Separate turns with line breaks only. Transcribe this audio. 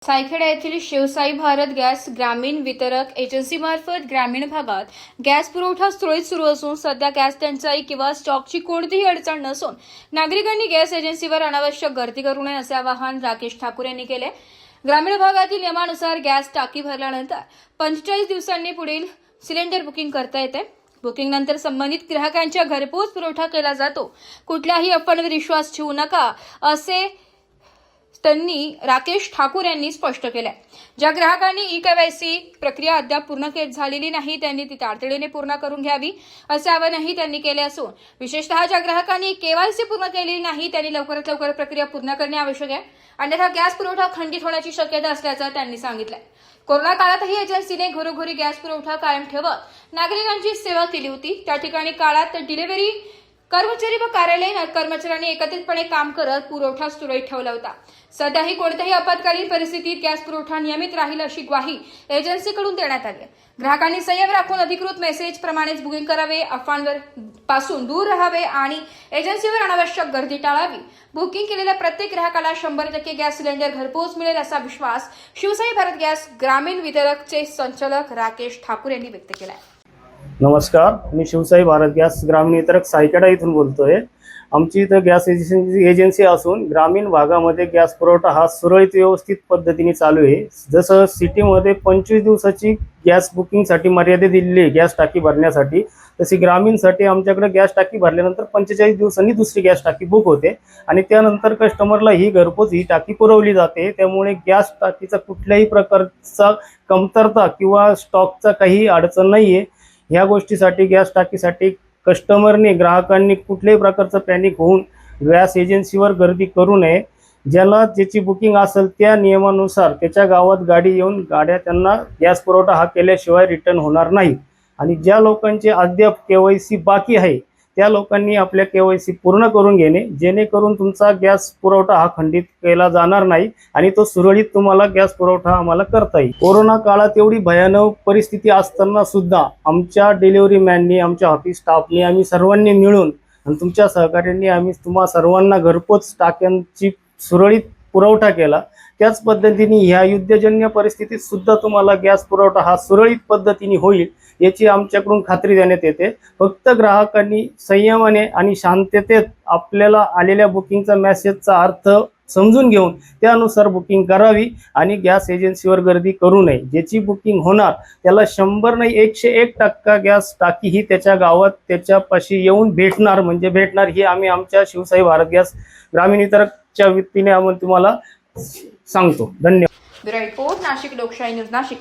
सायखेडा येथील शिवसाई भारत गॅस ग्रामीण वितरक एजन्सीमार्फत ग्रामीण भागात गॅस पुरवठा सुरळीत सुरू असून सध्या गॅस टंचाई किंवा स्टॉकची कोणतीही अडचण नसून नागरिकांनी गॅस एजन्सीवर अनावश्यक गर्दी करू नये असे आवाहन राकेश ठाकूर यांनी केले। ग्रामीण भागातील नियमानुसार गॅस टाकी भरल्यानंतर 45 दिवसांनी पुढील सिलेंडर बुकिंग करता येते। बुकिंग नंतर संबंधित ग्राहकांच्या घरपोच पुरवठा केला जातो। कुठल्याही अफवांवर विश्वास ठेवू नका असे त्यांनी राकेश ठाकूर यांनी स्पष्ट केले। ज्या ग्राहकांनी ई-केवायसी प्रक्रिया अद्याप पूर्ण झालेली नाही त्यांनी ती तातडीने पूर्ण करून घ्यावी असे आवाहनही त्यांनी केले असून विशेषतः ज्या ग्राहकांनी केवायसी पूर्ण केलेली नाही त्यांनी लवकरात लवकर प्रक्रिया पूर्ण करणे आवश्यक आहे, अन्यथा गॅस पुरवठा खंडित होण्याची शक्यता असल्याचं त्यांनी सांगितलं। कोरोना काळातही एजन्सीने घरोघरी गॅस पुरवठा कायम ठेवत नागरिकांची सेवा केली होती। त्या ठिकाणी काळात डिलिव्हरी कर्मचारी व कार्यालयीन कर्मचाऱ्यांनी एकत्रितपणे काम करत पुरवठा सुरळीत ठेवला होता। सध्याही कोणत्याही आपत्कालीन परिस्थितीत गॅस पुरवठा नियमित राहील अशी ग्वाही एजन्सीकडून देण्यात आली आहे। ग्राहकांनी संयम राखून अधिकृत मेसेज प्रमाणेच बुकिंग करावे, अफवांवर पासून दूर राहावे आणि एजन्सीवर अनावश्यक गर्दी टाळावी। बुकिंग केलेल्या प्रत्येक ग्राहकाला 100% गॅस सिलेंडर घरपोच मिळेल असा विश्वास शिवसाई भारत गॅस ग्रामीण वितरकचे संचालक राकेश ठाकूर यांनी व्यक्त केला आहे।
नमस्कार, मी शिवसाई भारत गॅस ग्रामीण वितरक सायखेडा इथून बोलतोय। आमची इथं गॅस एजन्सी असून ग्रामीण भागामध्ये गॅस पुरवठा हा सुरळीत व्यवस्थित पद्धतीने चालू आहे। जसं सिटीमध्ये 25 दिवसाची गॅस बुकिंगसाठी मर्यादा दिलेली आहे गॅस टाकी भरण्यासाठी, तशी ग्रामीणसाठी आमच्याकडे गॅस टाकी भरल्यानंतर 45 दिवसांनी दुसरी गॅस टाकी बुक होते आणि त्यानंतर कस्टमरला ही घरपोच ही टाकी पुरवली जाते। त्यामुळे गॅस टाकीचा कुठल्याही प्रकारचा कमतरता किंवा स्टॉकचा काही अडचण नाही आहे। ह्या गोष्टीसाठी गॅस टाकीसाठी कस्टमरने ग्राहकांनी कुठल्याही प्रकारचं पॅनिक होऊन गॅस एजन्सीवर गर्दी करू नये। ज्याला ज्याची बुकिंग असेल त्या नियमानुसार त्याच्या गावात गाडी येऊन गाड्या त्यांना गॅस पुरवठा हा केल्याशिवाय रिटर्न होणार नाही। आणि ज्या लोकांचे अद्याप केवायसी बाकी आहे त्या लोकांनी आपल्या केवायसी पूर्ण करून घेणे, जेणेकरून तुमचा गॅस पुरवठा हा खंडित केला जाणार नाही आणि तो सुरळीत तुम्हाला गॅस पुरवठा आम्हाला करता येईल। कोरोना काळात एवढी भयानक परिस्थिती असताना सुद्धा आमच्या डिलिव्हरी मॅननी, आमच्या ऑफिस स्टाफनी, आम्ही सर्वांनी मिळून आणि तुमच्या सहकार्यांनी आम्ही तुम्हा सर्वांना घरपोच टाक्यांची सुरळीत पुरवठा केला। त्याच पद्धतीने ह्या युद्धजन्य परिस्थितीत सुद्धा तुम्हाला गॅस पुरवठा हा सुरळीत पद्धतीने होईल याची आमच्याकडून खात्री देण्यात येते। फक्त ग्राहकांनी संयमाने आणि शांततेत आपल्याला आलेल्या बुकिंगचा मेसेजचा अर्थ समजून घेऊन त्यानुसार बुकिंग करावी आणि गॅस एजन्सीवर गर्दी करू नये। ज्याची बुकिंग होणार त्याला 100 नाही 101% गॅस टाकी ही त्याच्या गावात त्याच्यापाशी येऊन भेटणार, म्हणजे भेटणार ही आम्ही आमच्या शिवसाई भारत गॅस ग्रामीण वितरकच्या वतीने आम्ही तुम्हाला सांगतो। धन्यवाद।
ब्युरो रिपोर्ट, नाशिक लोकशाही न्यूज, नाशिक।